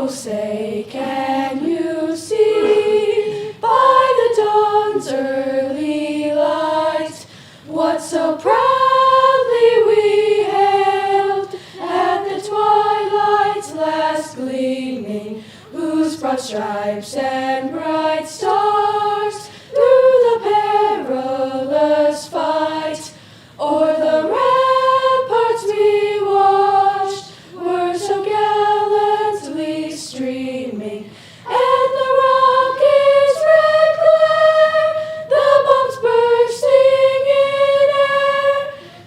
Oh, say, can you see by the dawn's early light what so proudly we hailed at the twilight's last gleaming, whose broad stripes and bright stars through the perilous fight o'er the ramparts we watched were so gallantly streaming, and the rocket's red glare, the bombs bursting in air,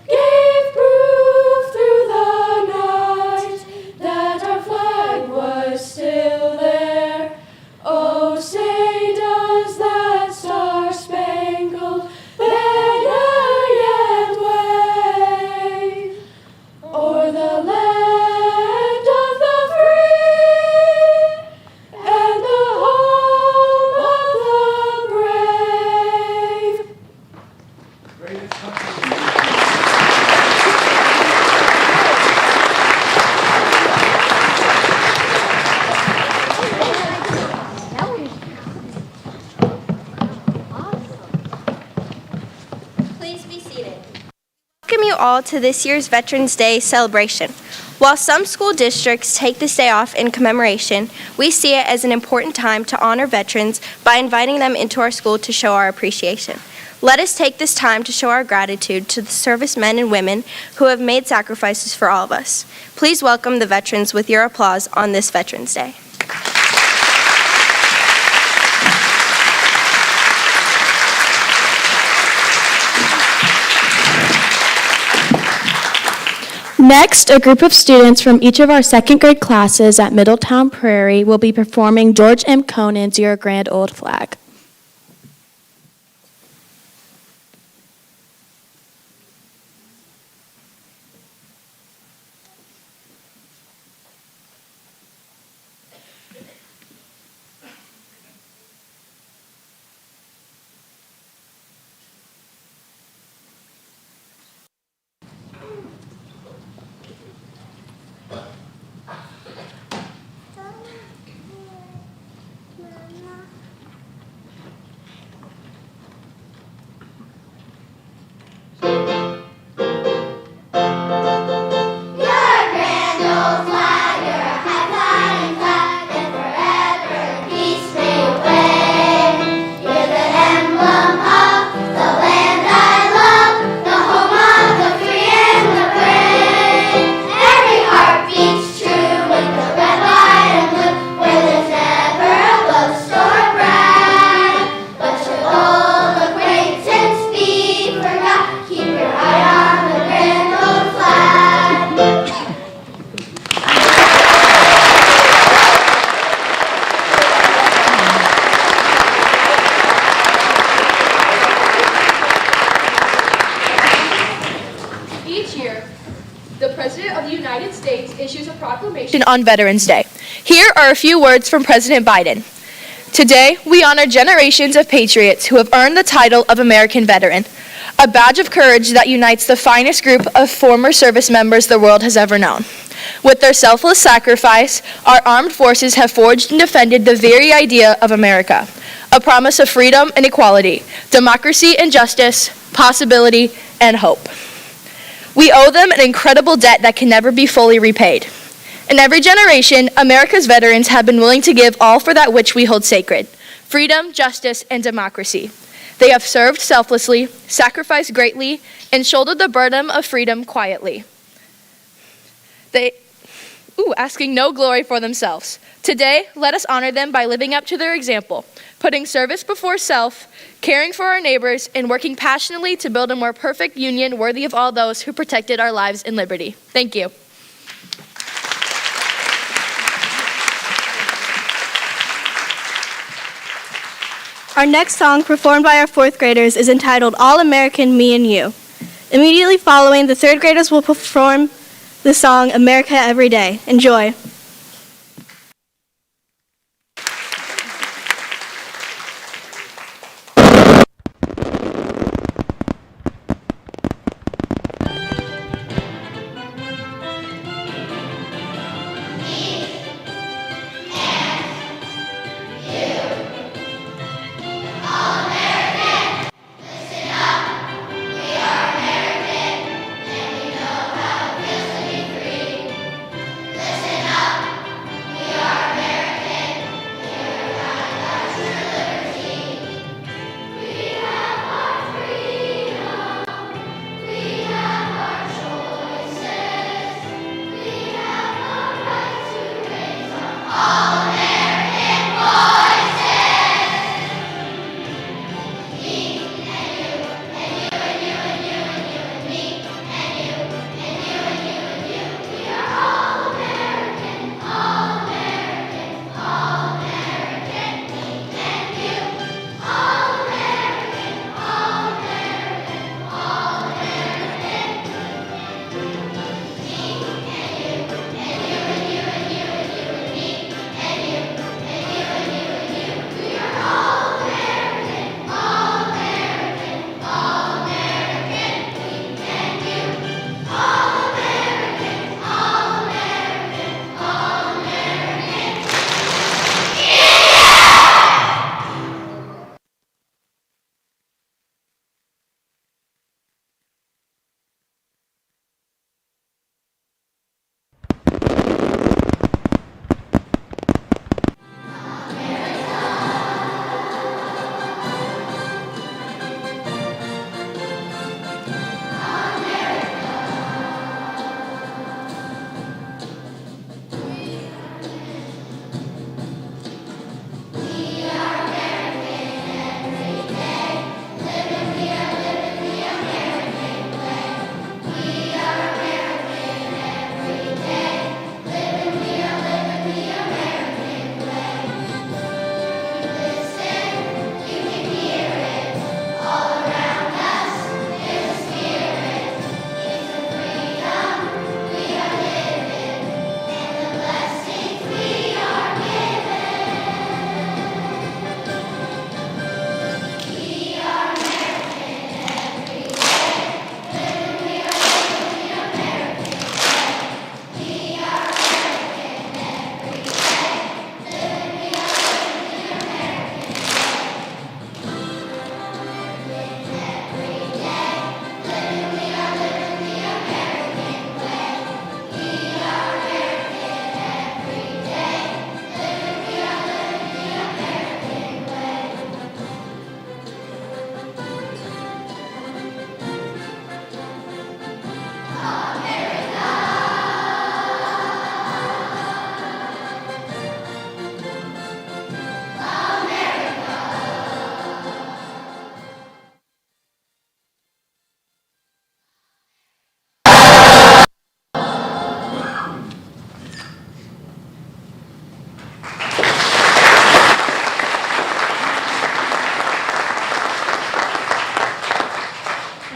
gave proof through the night that our flag was still there. Oh, say does that star-spangled banner yet wave o'er the land of the free and the home of the brave? Please be seated. Welcome you all to this year's Veterans Day celebration. While some school districts take this day off in commemoration, we see it as an important time to honor veterans by inviting them into our school to show our appreciation. Let us take this time to show our gratitude to the servicemen and women who have made sacrifices for all of us. Please welcome the veterans with your applause on this Veterans Day. Next, a group of students from each of our second grade classes at Middletown Prairie will be performing George M. Conan's Your Grand Old Flag. On Veterans Day. Here are a few words from President Biden. Today, we honor generations of patriots who have earned the title of American Veteran, a badge of courage that unites the finest group of former service members the world has ever known. With their selfless sacrifice, our armed forces have forged and defended the very idea of America, a promise of freedom and equality, democracy and justice, possibility and hope. We owe them an incredible debt that can never be fully repaid. In every generation, America's veterans have been willing to give all for that which we hold sacred: freedom, justice, and democracy. They have served selflessly, sacrificed greatly, and shouldered the burden of freedom quietly. Asking no glory for themselves. Today, let us honor them by living up to their example, putting service before self, caring for our neighbors, and working passionately to build a more perfect union worthy of all those who protected our lives and liberty. Thank you. Our next song, performed by our fourth graders, is entitled All American, Me and You. Immediately following, the third graders will perform the song America Every Day. Enjoy.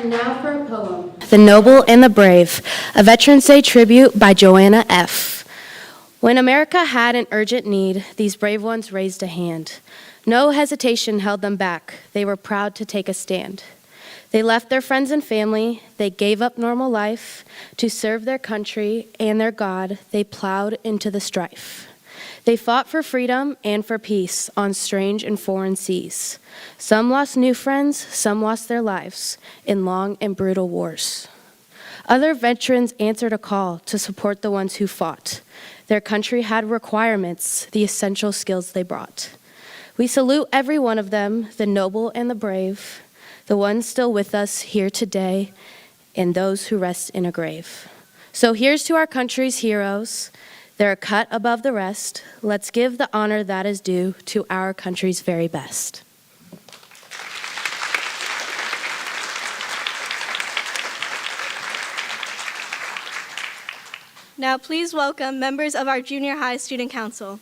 And now for a poem. The Noble and the Brave, a Veterans Day tribute by Joanna F. When America had an urgent need, these brave ones raised a hand. No hesitation held them back. They were proud to take a stand. They left their friends and family. They gave up normal life to serve their country and their God. They plowed into the strife. They fought for freedom and for peace on strange and foreign seas. Some lost new friends, some lost their lives in long and brutal wars. Other veterans answered a call to support the ones who fought. Their country had requirements, the essential skills they brought. We salute every one of them, the noble and the brave, the ones still with us here today, and those who rest in a grave. So here's to our country's heroes. They're a cut above the rest. Let's give the honor that is due to our country's very best. Now please welcome members of our Junior High Student Council.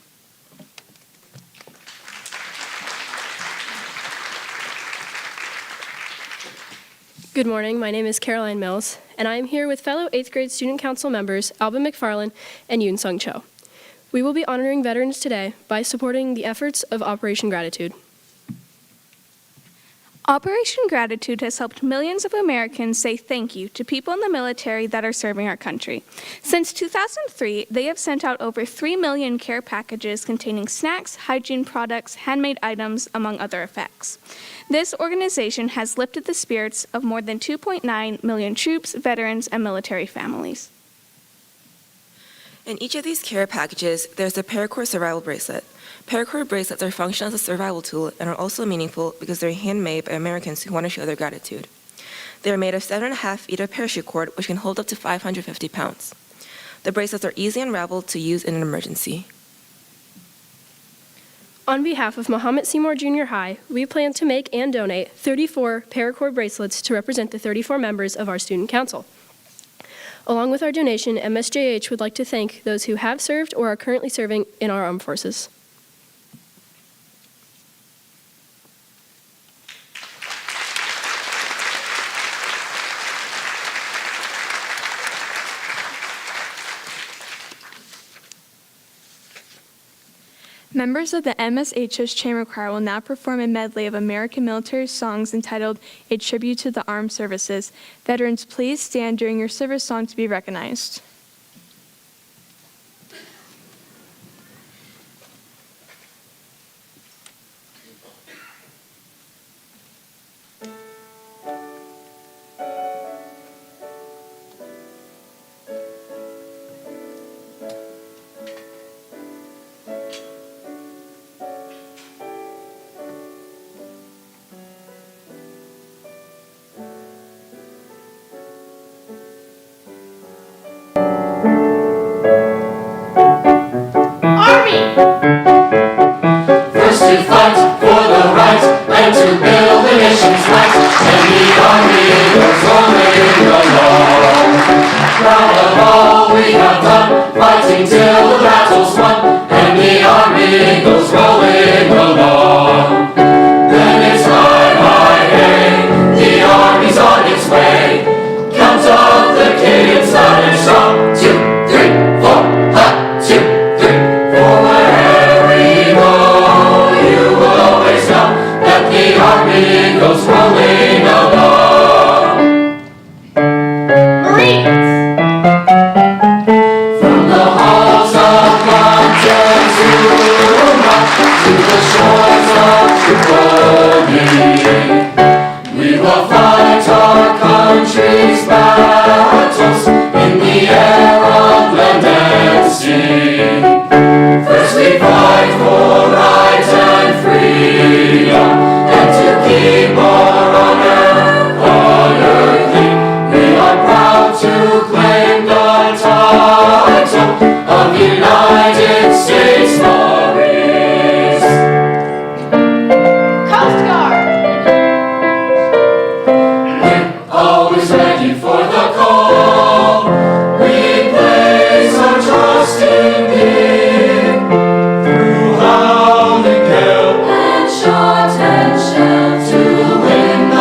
Good morning, my name is Caroline Mills, and I am here with fellow 8th grade Student Council members Alvin McFarland and Yoon Sung Cho. We will be honoring veterans today by supporting the efforts of Operation Gratitude. Operation Gratitude has helped millions of Americans say thank you to people in the military that are serving our country. Since 2003, they have sent out over 3 million care packages containing snacks, hygiene products, handmade items, among other effects. This organization has lifted the spirits of more than 2.9 million troops, veterans, and military families. In each of these care packages, there's a paracord survival bracelet. Paracord bracelets are functional as a survival tool and are also meaningful because they're handmade by Americans who want to show their gratitude. They are made of 7.5 feet of parachute cord, which can hold up to 550 pounds. The bracelets are easy unraveled to use in an emergency. On behalf of Mahomet-Seymour Junior High, we plan to make and donate 34 paracord bracelets to represent the 34 members of our Student Council. Along with our donation, MSJH would like to thank those who have served or are currently serving in our armed forces. Members of the MSHS Chamber Choir will now perform a medley of American military songs entitled A Tribute to the Armed Services. Veterans, please stand during your service song to be recognized. First to fight for the right and to build the nation's might, and the army goes rolling along. Proud of all we have done, fighting till the battle's won, and the army goes rolling along. Then it's high, high, hey, the army's on its way. Count of the cadence loud and strong. 2, 3, 4, hot, 2, 3, 4. Wherever you go, you will always know that the army goes rolling along. Marines! From the halls of Montezuma to the shores of Tripoli, we will fight our country's battles in the air, on land and sea. First we fight for right and freedom, and to keep our honor clean. We are proud to claim the title of United States Marines. Coast Guard! We're always ready for the call. We place our trust in Thee. Through howling gale and shot and shell, to win the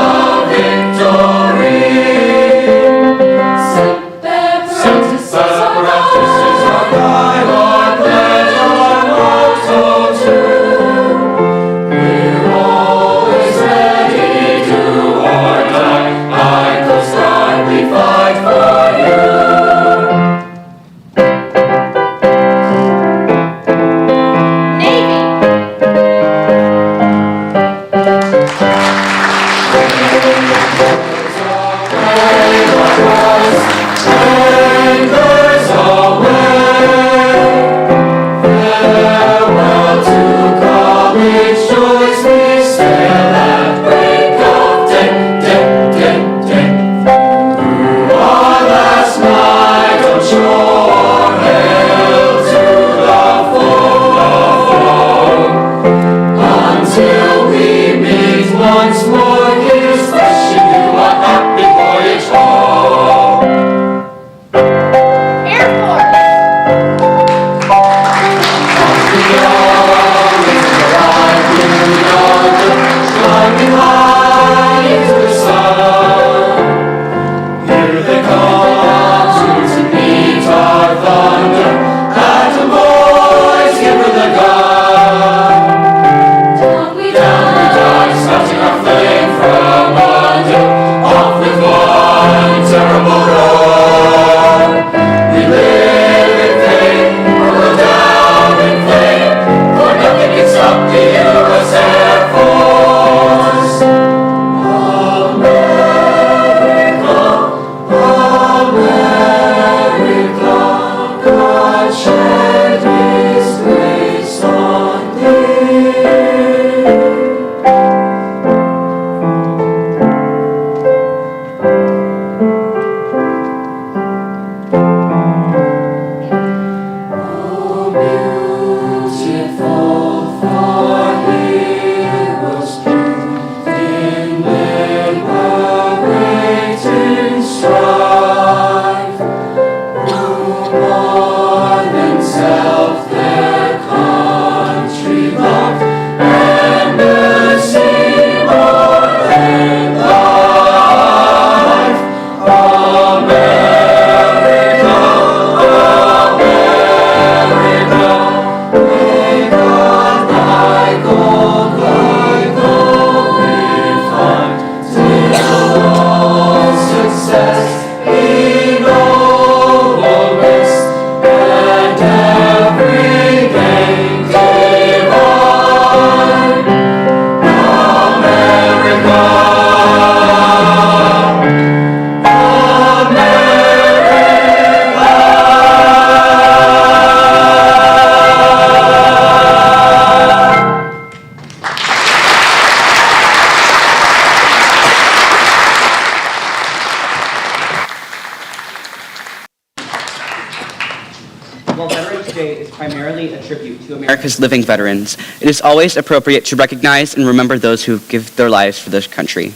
Day is primarily a tribute to America's living veterans, it is always appropriate to recognize and remember those who give their lives for this country.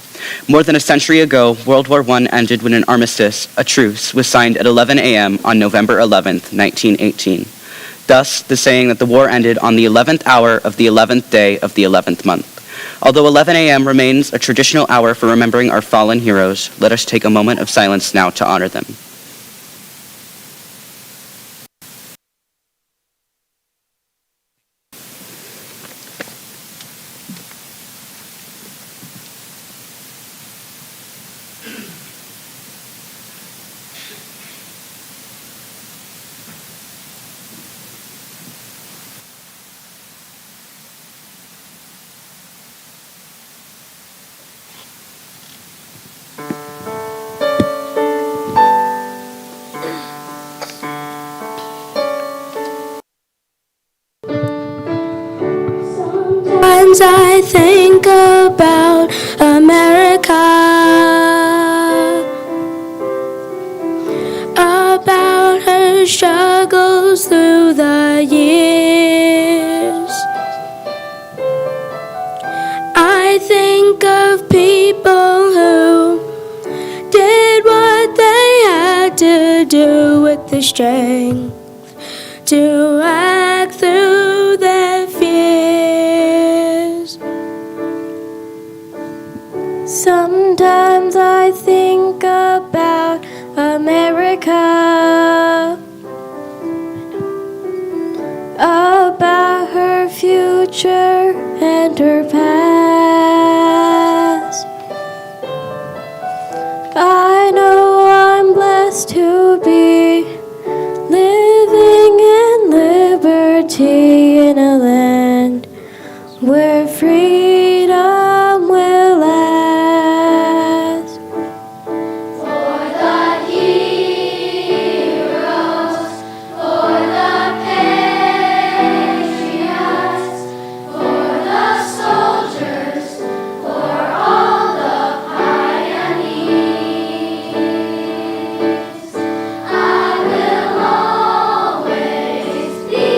More than a century ago, World War I ended when an armistice, a truce, was signed at 11 a.m. on November 11th, 1918. Thus, the saying that the war ended on the 11th hour of the 11th day of the 11th month. Although 11 a.m. remains a traditional hour for remembering our fallen heroes, let us take a moment of silence now to honor them. Sometimes I think about America, about her struggles through the years. I think of people who did what they had to do with the strength to act through their fears. Sometimes I think about America, about her future and her past. I know I'm blessed to be living in liberty in a land where freedom will last. For the heroes, for the patriots, for the soldiers, for all the pioneers, I will always be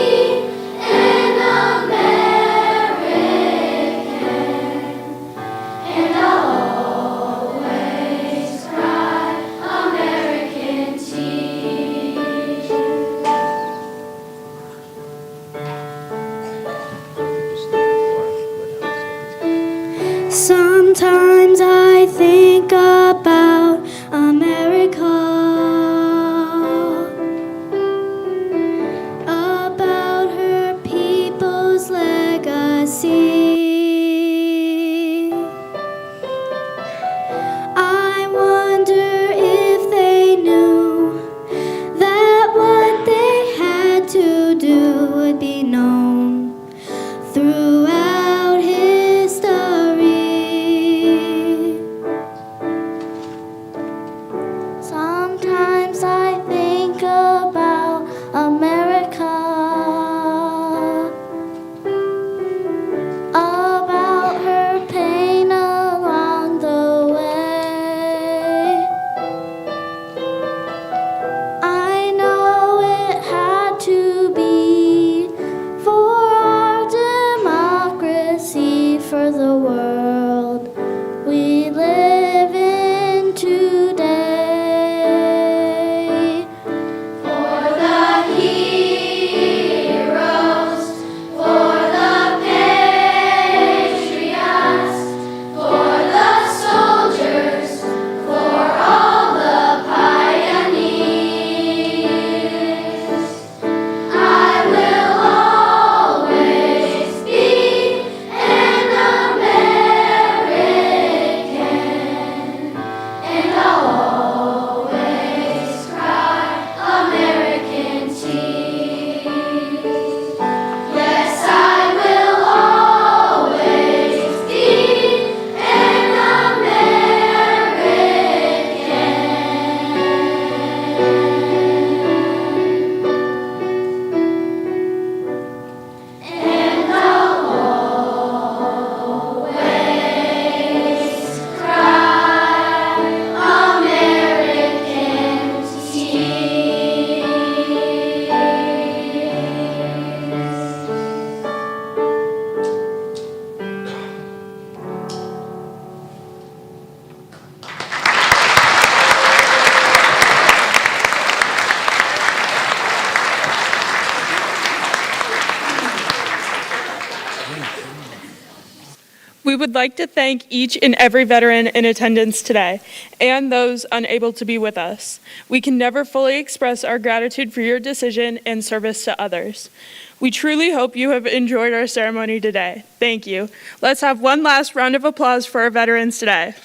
We would like to thank each and every veteran in attendance today and those unable to be with us. We can never fully express our gratitude for your decision and service to others. We truly hope you have enjoyed our ceremony today. Thank you. Let's have one last round of applause for our veterans today.